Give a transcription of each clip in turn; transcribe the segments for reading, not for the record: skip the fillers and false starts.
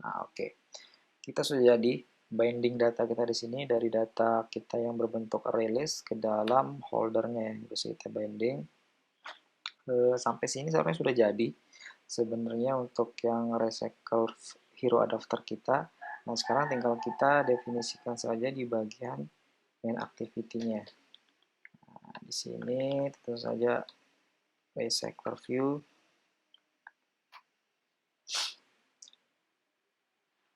Nah, oke. Kita sudah jadi binding data kita di sini dari data kita yang berbentuk array list ke dalam holdernya. Bisa kita binding. Sampai sini sebenarnya sudah jadi. Sebenarnya untuk yang recycle hero adapter kita. Nah, sekarang tinggal kita definisikan saja di bagian main activity-nya. Nah, di sini tentu saja recycler view.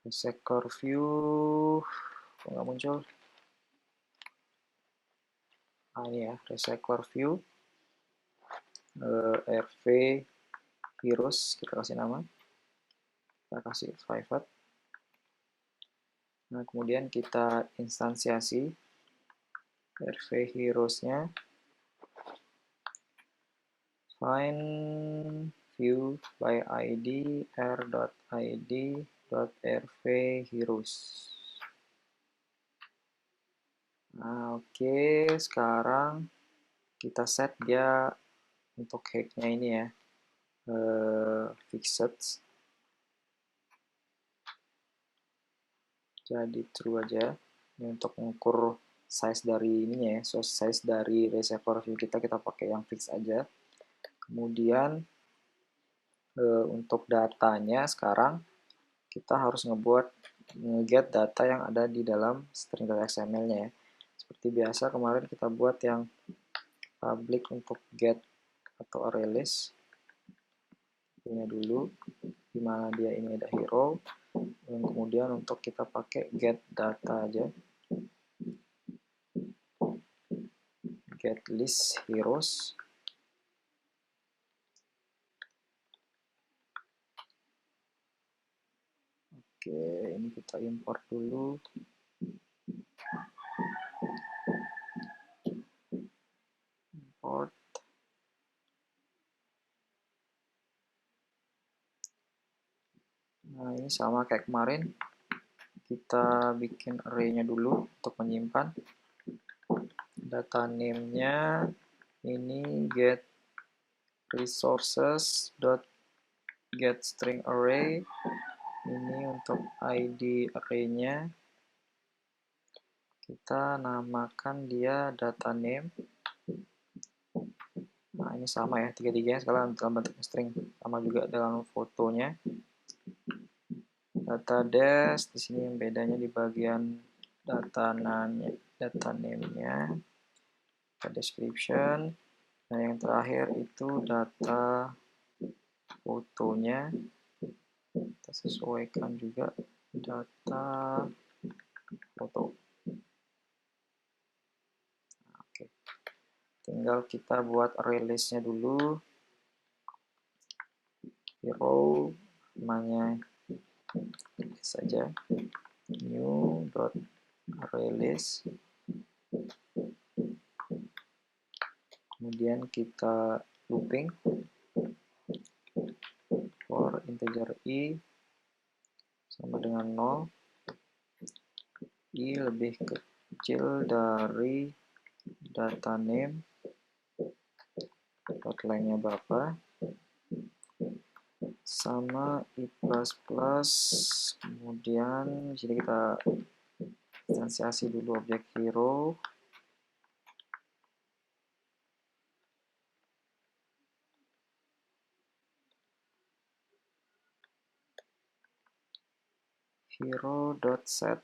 Recycler view nggak muncul. Nah, ini ya, recycler view. RV heroes, kita kasih nama. Kita kasih private. Nah, kemudian kita instansiasi RV heroes-nya. Find view by id r.id.rv heroes. Nah, oke, sekarang kita set dia untuk hacknya ini ya, fixed. Jadi true aja. Ini untuk mengukur size dari ininya ya, so size dari reservoir view kita pakai yang fix aja. Kemudian untuk datanya sekarang kita harus nge-get data yang ada di dalam string.xml-nya ya. Seperti biasa kemarin kita buat yang public untuk get atau array list. Punya dulu di mana dia ini ada hero. Dan kemudian untuk kita pakai get data aja. Get list heroes. Oke, ini kita import dulu. Import. Nah, ini sama kayak kemarin. Kita bikin array-nya dulu untuk menyimpan. Data name-nya ini get resources dot get string array. Ini untuk id array-nya. Kita namakan dia data name. Nah, ini sama ya, tiga-tiganya sekarang dalam bentuk string. Sama juga dengan fotonya. Data des, di sini yang bedanya di bagian data name-nya, data description, dan yang terakhir itu data fotonya. Kita sesuaikan juga data foto. Oke. Tinggal kita buat array list-nya dulu. Hero namanya saja new dot array list. Kemudian kita looping for integer i sama dengan 0. I lebih kecil dari data name dot length-nya berapa sama i++. Kemudian di sini kita instansiasi dulu objek hero. Hero.set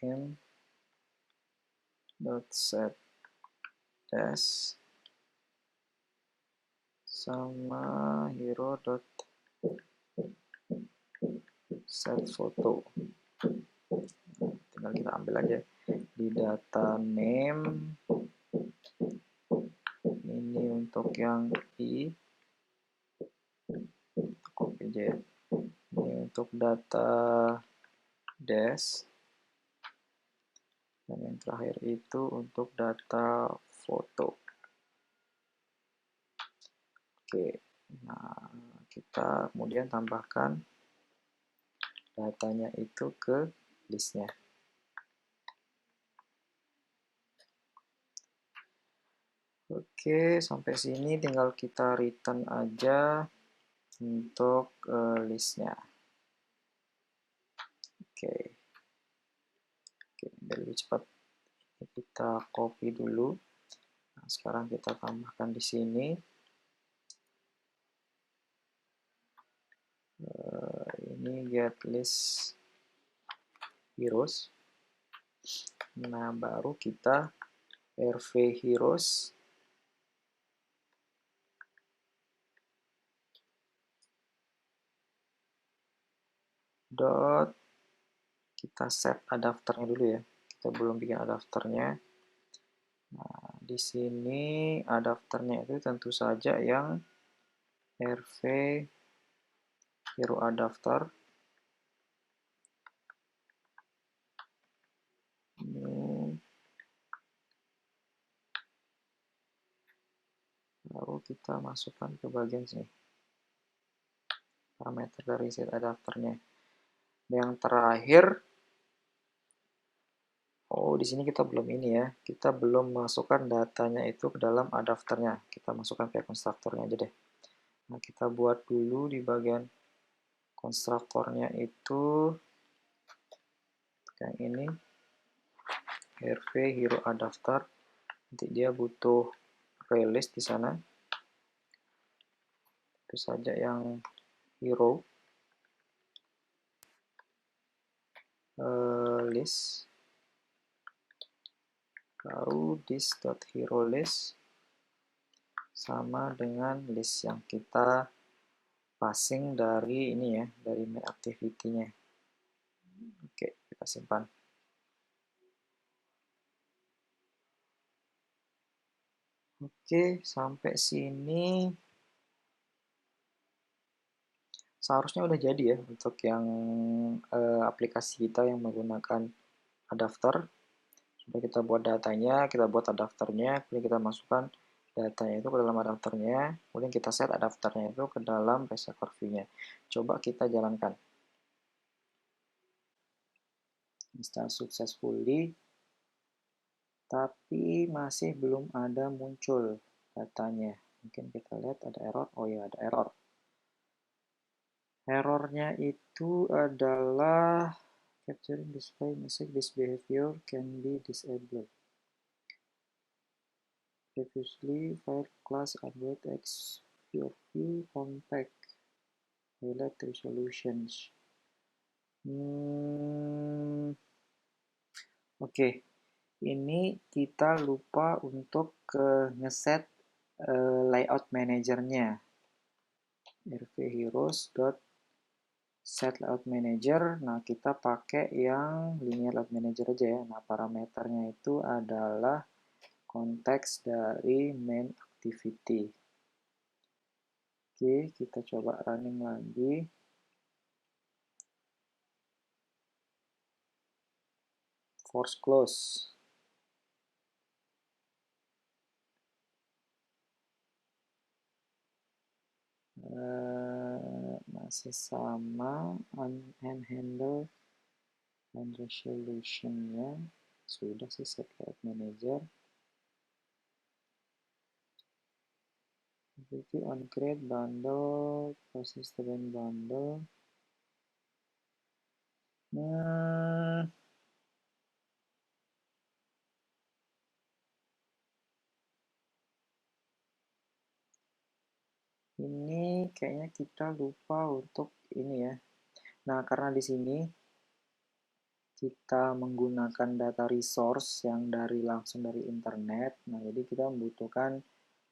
m.set dash sama hero.set foto. Tinggal kita ambil aja di data name ini untuk yang i, copy aja ya. Ini untuk data des, dan yang terakhir itu untuk data foto. Oke, nah kita kemudian tambahkan datanya itu ke listnya. Oke, sampai sini tinggal kita return aja untuk listnya. Oke, biar lebih cepat kita copy dulu. Nah, sekarang kita tambahkan di sini. Ini get list heroes. Nah, baru kita rv heroes dot, kita set adapternya dulu ya. Kita belum bikin adapternya. Nah, di sini adapternya itu tentu saja yang rv hero adapter. Lalu kita masukkan ke bagian sini parameter dari set adapternya. Yang terakhir, di sini kita belum ini ya, kita belum masukkan datanya itu ke dalam adapternya. Kita masukkan ke konstruktornya aja deh. Nah, kita buat dulu di bagian konstruktornya itu yang ini, rv hero adapter. Nanti dia butuh release di sana. Itu saja yang hero list. Lalu this.heroList sama dengan list yang kita passing dari ini ya, dari main activity-nya. Oke, kita simpan. Oke, sampai sini seharusnya udah jadi ya untuk yang aplikasi kita yang menggunakan adapter. Sudah kita buat datanya, kita buat adapternya, kemudian kita masukkan datanya itu ke dalam adapternya, kemudian kita set adapternya itu ke dalam reservoir view-nya. Coba kita jalankan. Install successfully, tapi masih belum ada muncul datanya. Mungkin kita lihat ada error. Oh ya, ada error. Errornya itu adalah capturing display message, this behavior can be disabled. Previously, file class upload x your view compact highlight resolutions. Oke, ini kita lupa untuk ngeset layout manajernya. rv heroes dot set layout manager. Nah, kita pakai yang linear layout manager aja ya. Nah, parameternya itu adalah konteks dari main activity. Oke, kita coba running lagi. Force close. Masih sama unhandle and resolution-nya sudah sih set layout manager. Activity on create bundle, process the bundle. Ini kayaknya kita lupa untuk ini ya. Nah, karena di sini kita menggunakan data resource yang langsung dari internet. Nah, jadi kita membutuhkan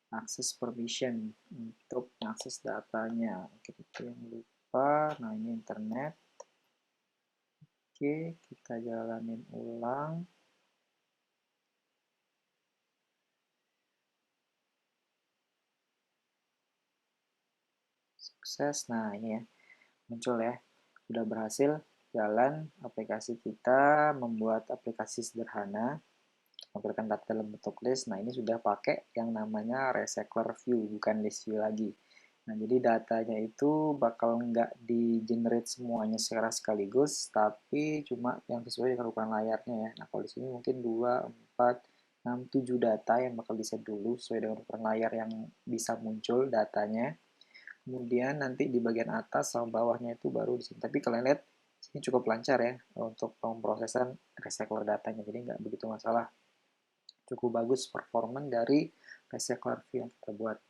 akses permission untuk akses datanya. Kita yang lupa. Nah, ini internet. Oke, kita jalanin ulang. Sukses. Nah, ini ya. Muncul ya. Sudah berhasil jalan aplikasi kita, membuat aplikasi sederhana, memberikan data dalam bentuk list. Nah, ini sudah pakai yang namanya recycler view, bukan list view lagi. Nah, jadi datanya itu bakal nggak di-generate semuanya secara sekaligus, tapi cuma yang sesuai dengan ukuran layarnya ya. Nah, kalau di sini mungkin 2, 4, 6, 7 data yang bakal di-set dulu sesuai dengan ukuran layar yang bisa muncul datanya. Kemudian nanti di bagian atas sama bawahnya itu baru di sini. Tapi kalian lihat ini cukup lancar ya untuk pemrosesan recycler datanya. Jadi nggak begitu masalah. Cukup bagus performa dari recycler view yang kita buat.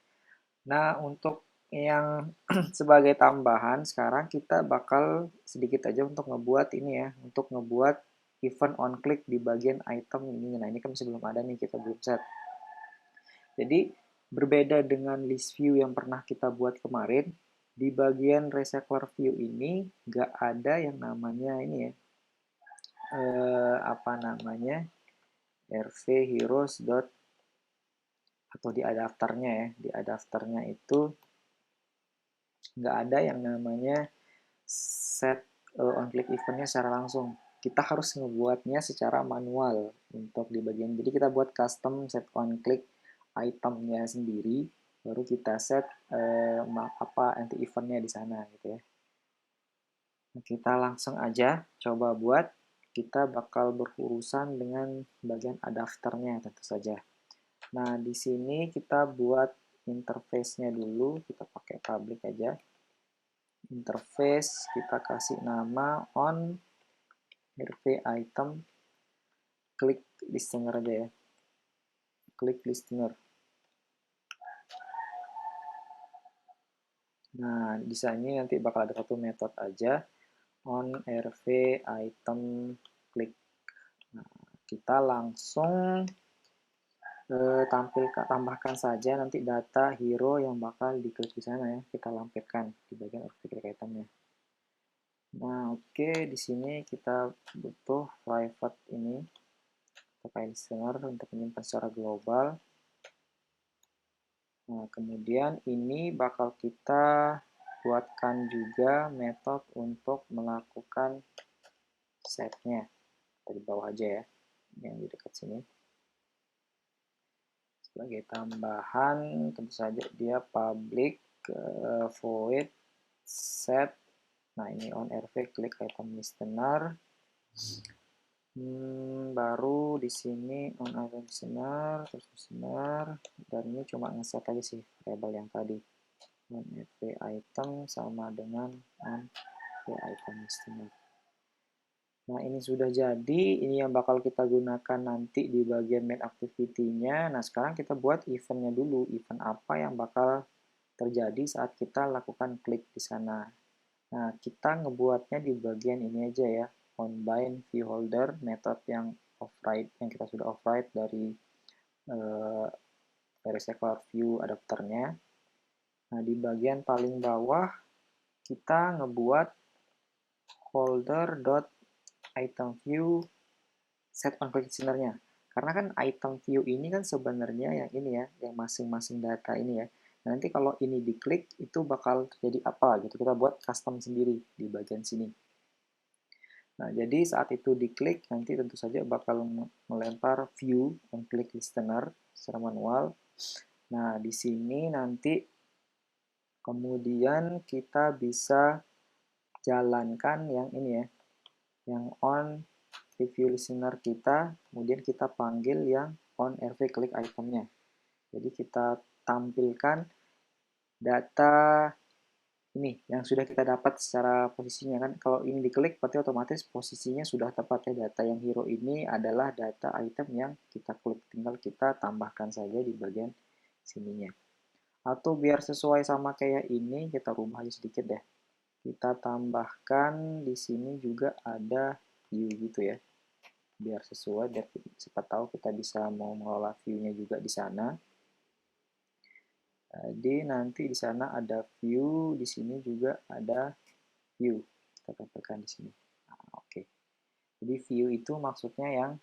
Nah, untuk yang sebagai tambahan sekarang kita bakal sedikit aja untuk ngebuat ini ya, untuk ngebuat event on click di bagian item ini. Nah, ini kan masih belum ada nih, kita belum set. Jadi berbeda dengan list view yang pernah kita buat kemarin, di bagian recycler view ini nggak ada yang namanya ini ya, apa namanya, rv heroes atau di adapternya ya, di adapternya itu nggak ada yang namanya set on click eventnya secara langsung. Kita harus ngebuatnya secara manual untuk di bagian. Jadi kita buat custom set on click itemnya sendiri, baru kita set apa anti eventnya di sana gitu ya. Nah, kita langsung aja coba buat. Kita bakal berurusan dengan bagian adapternya tentu saja. Nah, di sini kita buat interface-nya dulu, kita pakai public aja. Interface kita kasih nama on rv item, klik listener aja ya. Klik listener. Nah, di sini nanti bakal ada satu metode aja on rv item klik. Nah, kita langsung tambahkan saja nanti data hero yang bakal diklik di sana ya, kita lampirkan di bagian rv klik itemnya. Nah, oke, di sini kita butuh private ini pakai listener untuk menyimpan secara global. Nah, kemudian ini bakal kita buatkan juga metode untuk melakukan setnya. Dari bawah aja ya, yang di dekat sini. Sebagai tambahan, tentu saja dia public void set. Nah, ini on rv klik item listener. Baru di sini on item listener, terus listener, dan ini cuma ngeset aja sih variable yang tadi. On rv item sama dengan on rv item listener. Nah, ini sudah jadi, ini yang bakal kita gunakan nanti di bagian main activity-nya. Nah, sekarang kita buat event-nya dulu. Event apa yang bakal terjadi saat kita lakukan klik di sana. Nah, kita ngebuatnya di bagian ini aja ya, onBind viewHolder, method yang override, yang kita sudah override dari recycler view adapternya. Nah, di bagian paling bawah, kita ngebuat holder.itemView set on click listener-nya. Karena kan item view ini kan sebenarnya yang ini ya, yang masing-masing data ini ya. Nanti kalau ini diklik, itu bakal terjadi apa gitu. Kita buat custom sendiri di bagian sini. Nah, jadi saat itu diklik, nanti tentu saja bakal melempar view on click listener secara manual. Nah, di sini nanti kemudian kita bisa jalankan yang ini ya, yang on review listener kita, kemudian kita panggil yang on rv klik itemnya. Jadi kita tampilkan data ini yang sudah kita dapat secara posisinya kan. Kalau ini diklik berarti otomatis posisinya sudah tepat ya. Data yang hero ini adalah data item yang kita klik, tinggal kita tambahkan saja di bagian sininya. Atau biar sesuai sama kayak ini, kita rubah aja sedikit deh. Kita tambahkan di sini juga ada view gitu ya. Biar sesuai, biar siapa tahu kita bisa mau mengelola view-nya juga di sana. Jadi nanti di sana ada view, di sini juga ada view. Kita tampilkan di sini. Nah, oke. Jadi view itu maksudnya yang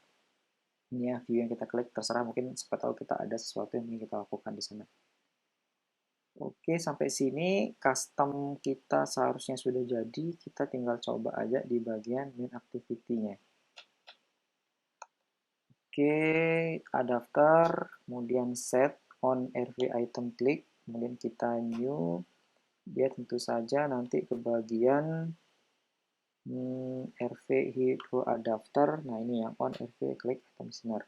ini ya, view yang kita klik, terserah mungkin siapa tahu kita ada sesuatu yang ingin kita lakukan di sana. Oke, sampai sini custom kita seharusnya sudah jadi. Kita tinggal coba aja di bagian main activity-nya. Oke, adapter, kemudian set on rv item klik, kemudian kita new. Dia tentu saja nanti ke bagian rv hero adapter. Nah, ini yang on rv klik item listener.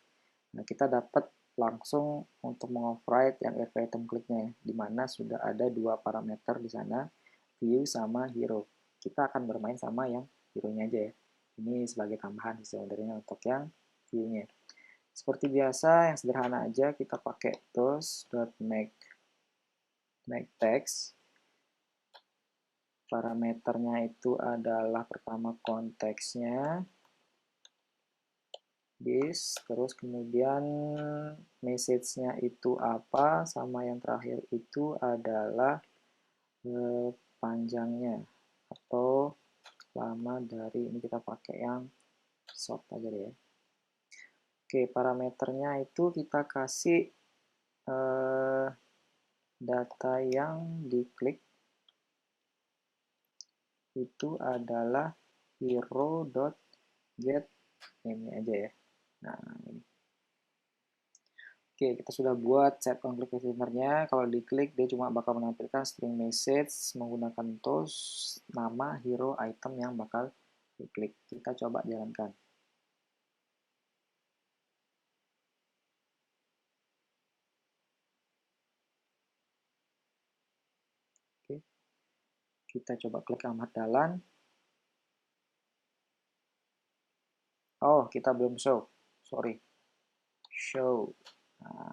Nah, kita dapat langsung untuk mengoverride yang RV item click-nya, di mana sudah ada dua parameter di sana, view sama hero. Kita akan bermain sama yang hero-nya aja ya. Ini sebagai tambahan sebenarnya untuk yang view-nya. Seperti biasa, yang sederhana aja, kita pakai tools.make text. Parameternya itu adalah pertama konteksnya, this, terus kemudian message-nya itu apa, sama yang terakhir itu adalah panjangnya atau lama dari, ini kita pakai yang short aja deh ya. Oke, parameternya itu kita kasih data yang diklik itu adalah hero.get ini aja ya. Nah, ini. Oke, kita sudah buat set on click listener-nya. Kalau diklik, dia cuma bakal menampilkan string message menggunakan tools nama hero item yang bakal diklik. Kita coba jalankan. Oke, kita coba klik Ahmad Dahlan. Oh, kita belum show. Sorry. Show. Nah,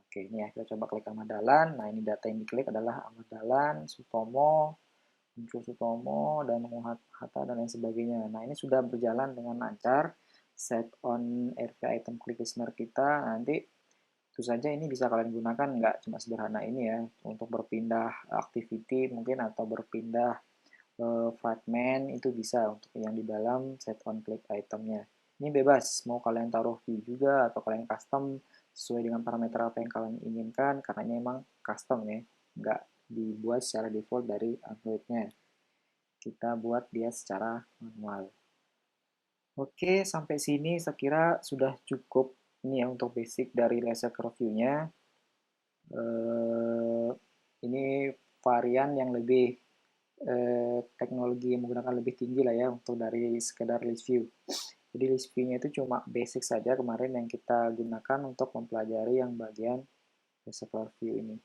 oke, ini ya, kita coba klik Ahmad Dahlan. Nah, ini data yang diklik adalah Ahmad Dahlan, Sutomo, muncul Sutomo, dan Hatta, dan lain sebagainya. Nah, ini sudah berjalan dengan lancar. Set on RV item click listener kita. Nanti tentu saja ini bisa kalian gunakan, nggak cuma sederhana ini ya, untuk berpindah activity mungkin, atau berpindah fragment, itu bisa untuk yang di dalam set on click itemnya. Ini bebas, mau kalian taruh view juga atau kalian custom sesuai dengan parameter apa yang kalian inginkan, karena ini emang custom ya, nggak dibuat secara default dari Android-nya. Kita buat dia secara manual. Oke, sampai sini saya kira sudah cukup ini ya untuk basic dari laser review-nya. Ini varian yang lebih teknologi yang menggunakan lebih tinggi lah ya untuk dari sekedar list view. Jadi list view-nya itu cuma basic saja kemarin yang kita gunakan untuk mempelajari yang bagian laser view ini.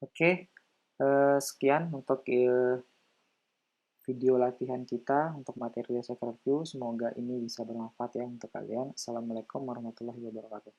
Oke, sekian untuk video latihan kita untuk materi laser review. Semoga ini bisa bermanfaat ya untuk kalian. Assalamualaikum warahmatullahi wabarakatuh.